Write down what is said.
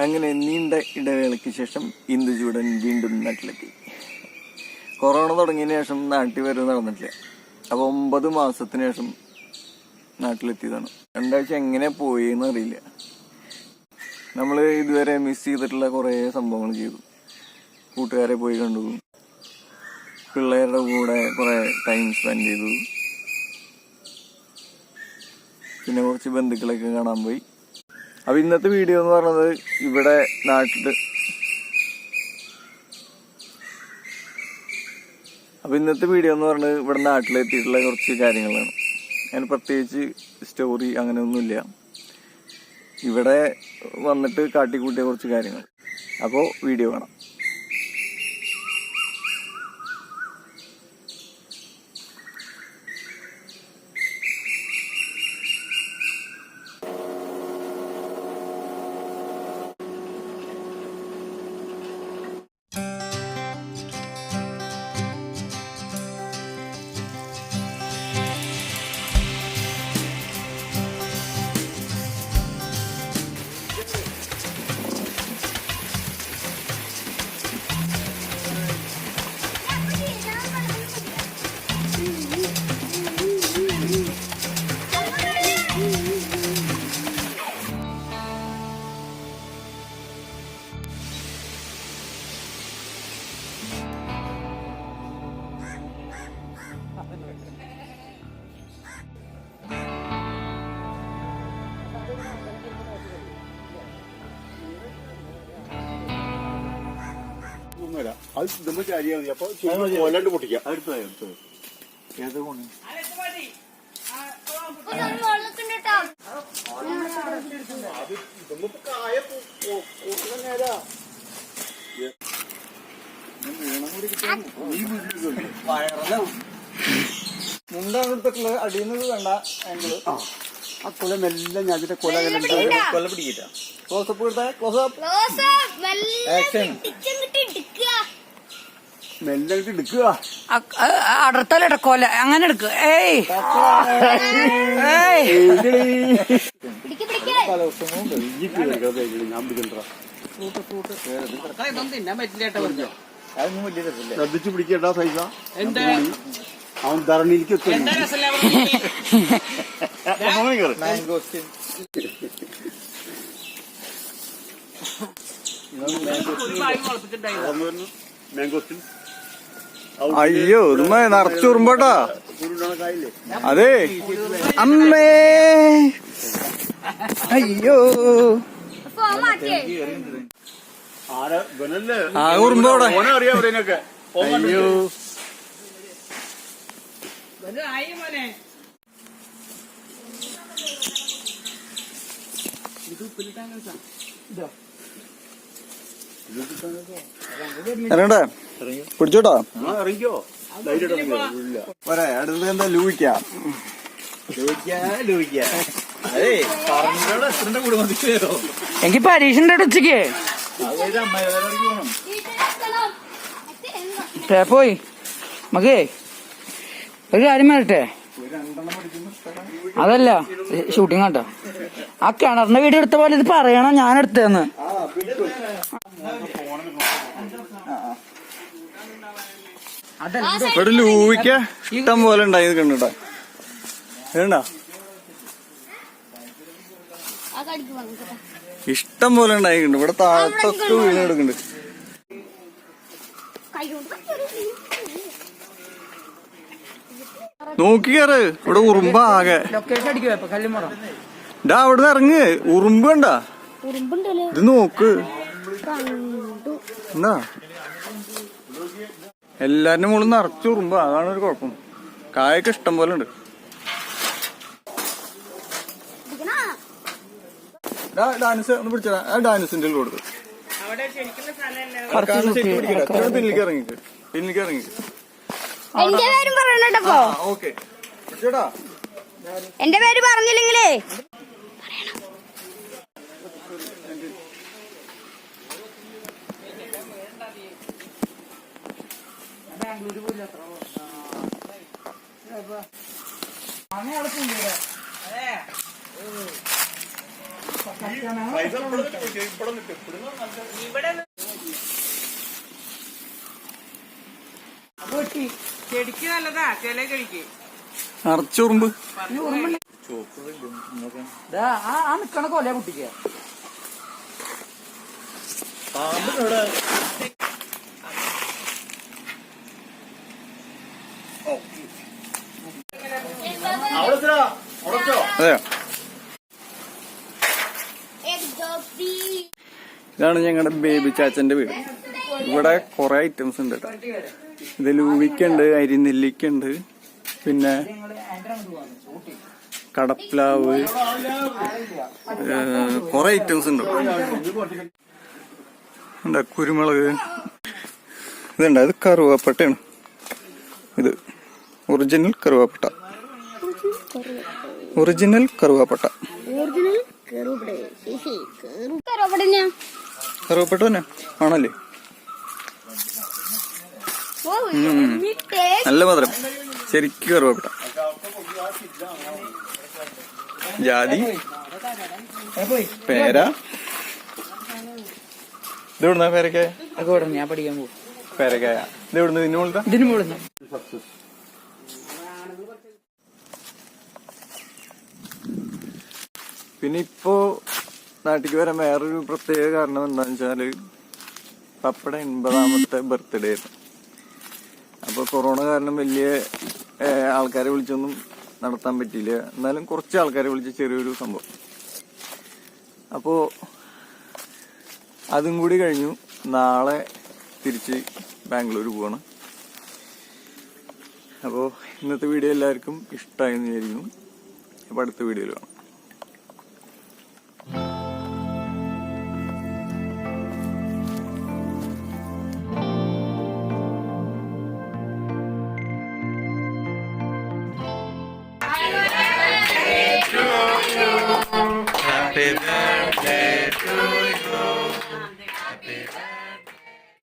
അങ്ങനെ നീണ്ട ഇടവേളയ്ക്ക് ശേഷം ഇന്ദുചൂടൻ വീണ്ടും നാട്ടിലെത്തി. കൊറോണ തുടങ്ങിയതിന് ശേഷം നാട്ടിൽ വരെ നടന്നിട്ടില്ല. അപ്പോൾ 9 മാസത്തിന് ശേഷം നാട്ടിലെത്തിയതാണ്. 2 ആഴ്ച എങ്ങനെ പോയി എന്നറിയില്ല. നമ്മൾ ഇതുവരെ മിസ് ചെയ്തിട്ടുള്ള കുറേ സംഭവങ്ങൾ ചെയ്തു. കൂട്ടുകാരെ പോയി കണ്ടു, പിള്ളേരുടെ കൂടെ കുറേ ടൈം സ്പെൻഡ് ചെയ്തു, പിന്നെ കുറച്ച് ബന്ധുക്കളൊക്കെ കാണാൻ പോയി. അപ്പോൾ ഇന്നത്തെ വീഡിയോ എന്ന് പറയുന്നത് ഇവിടെ നാട്ടിലെത്തിയിട്ടുള്ള കുറച്ച് കാര്യങ്ങളാണ്. അതിന് പ്രത്യേകിച്ച് സ്റ്റോറി അങ്ങനെയൊന്നുമില്ല. ഇവിടെ വന്നിട്ട് കാട്ടിക്കൂട്ടിയ കുറച്ച് കാര്യങ്ങൾ. അപ്പോൾ വീഡിയോ കാണാം. അത് നമ്മൾ ചാരിയാൽ മതി. അപ്പൊ കൊല്ലാണ്ട് പൊട്ടിക്കാം. ഏത് കോണി മുണ്ടാടുത്തുള്ള അടിയുന്നത് വേണ്ട. ആംഗിള് ആ കൊല മെല്ലെ ഞാൻ അതിന്റെ കൊല കൊല്ല പിടിക്കില്ല. ക്ലോസപ്പ് കൊടുത്താൽ ക്ലോസപ്പ് ആക്ഷൻ മെല്ലെ എടുക്കുക. അടുത്തല്ല കൊല അങ്ങനെ എടുക്കുക. ശ്രദ്ധിച്ചു പിടിക്കേണ്ട സൈസ. അവൻ ധരണിയിലേക്ക് മാംഗോസ്റ്റിൻ. അയ്യോ ഇതുമ്മ നിറച്ചുറുമ്പോട്ടാ. അതെ അമ്മേ, അയ്യോ ഉറുമ്പോടെ. അറിയാം അവരൊക്കെ. അയ്യോ ഇറങ്ങട്ടെ, പിടിച്ചോട്ടോ. ഇറങ്ങിക്കോ. പോരെ, അടുത്തത് എന്താ ലൂയിക്ക. അതെ പറഞ്ഞോടെ കൂടെ മതിച്ചോ. എനിക്ക് പരീക്ഷ ഉച്ചക്ക് പോയി മകേ. ഒരു കാര്യം വരട്ടെ, അതല്ല ഷൂട്ടിങ് കേട്ടോ. ആ കിണറിന്റെ വീഡിയോ എടുത്ത പോലെ ഇത് പറയണം ഞാൻ എടുത്തതെന്ന്. ഇവിടെ ലൂയിക്ക ഇഷ്ടം പോലെ ഉണ്ടായി കണ്ടുട്ടാ. വേണ്ട, ഇഷ്ടം പോലെ ഉണ്ടായിട്ടുണ്ട്. ഇവിടെ താഴത്തൊക്കെ വീണെടുക്കുന്നുണ്ട്. നോക്കിയാറ് ഇവിടെ ഉറുമ്പ ആകെ. ഡാ അവിടുന്ന് ഇറങ്ങ്, ഉറുമ്പ് കണ്ടാ. ഇത് നോക്ക് എന്താ, എല്ലാരുടെ മുകളിൽ നിറച്ച് ഉറുമ്പ. അതാണ് ഒരു കുഴപ്പം. കായൊക്കെ ഇഷ്ടം പോലെ ഉണ്ട്. ഡാൻസ് ഒന്ന് പിടിച്ചാ. ആ ഡാൻസിന്റെ കൊടുത്ത് പിന്നിലേക്ക് ഇറങ്ങിക്ക്, പിന്നിലേക്ക് ഇറങ്ങിക്ക്. ഓക്കെ എന്റെ പേര് പറഞ്ഞില്ലെങ്കിലേ ചെടിക്ക് നല്ലതാ, ചില ചെടിക്ക്. നിറച്ചുറുമ്പ്. ആ നിക്കണ കൊല കുട്ടിക്ക് അതെയോ? ഇതാണ് ഞങ്ങളുടെ ബേബി ചാച്ചന്റെ വീട്. ഇവിടെ കുറെ ഐറ്റംസ് ഉണ്ട് കേട്ടോ. ഇത് ലൂവിക്കുണ്ട്, അരിനെല്ലിക്കുണ്ട്, പിന്നെ കടപ്ലാവ്, കുറെ ഐറ്റംസ് ഉണ്ട്. എന്താ കുരുമുളക്, ഇതുണ്ട്. ഇത് കറുവാപ്പട്ടയാണ്. ഇത് ഒറിജിനൽ കറുവാപ്പട്ട. ഒറിജിനൽ കറുവാപ്പട്ട. കറുവാപ്പട്ട തന്നെ ആണല്ലേ? നല്ല മധുരം, ശരിക്കും കറുവാപ്പട്ട. ജാതി, പേര. ഇതെവിടുന്ന പേരക്കായ? ഞാൻ പഠിക്കാൻ പോകും. പേരക്കായ ഇതെവിടുന്ന്? ഇതിന് മുകളിൽ പിന്നെ ഇപ്പോ നാട്ടിലേക്ക് വരാൻ വേറൊരു പ്രത്യേക കാരണം എന്താന്ന് വെച്ചാല് പപ്പയുടെ 80ാമത്തെ ബർത്ത്ഡേ ആയിരുന്നു. അപ്പൊ കൊറോണ കാരണം വലിയ ആൾക്കാരെ വിളിച്ചൊന്നും നടത്താൻ പറ്റിയില്ല. എന്നാലും കുറച്ച് ആൾക്കാരെ വിളിച്ച ചെറിയൊരു സംഭവം. അപ്പോ അതും കൂടി കഴിഞ്ഞു. നാളെ തിരിച്ച് ബാംഗ്ലൂർ പോവാണ്. അപ്പോൾ ഇന്നത്തെ വീഡിയോ എല്ലാവർക്കും ഇഷ്ടമായെന്ന് വിചാരിക്കുന്നു. അപ്പോൾ അടുത്ത വീഡിയോയിൽ കാണാം.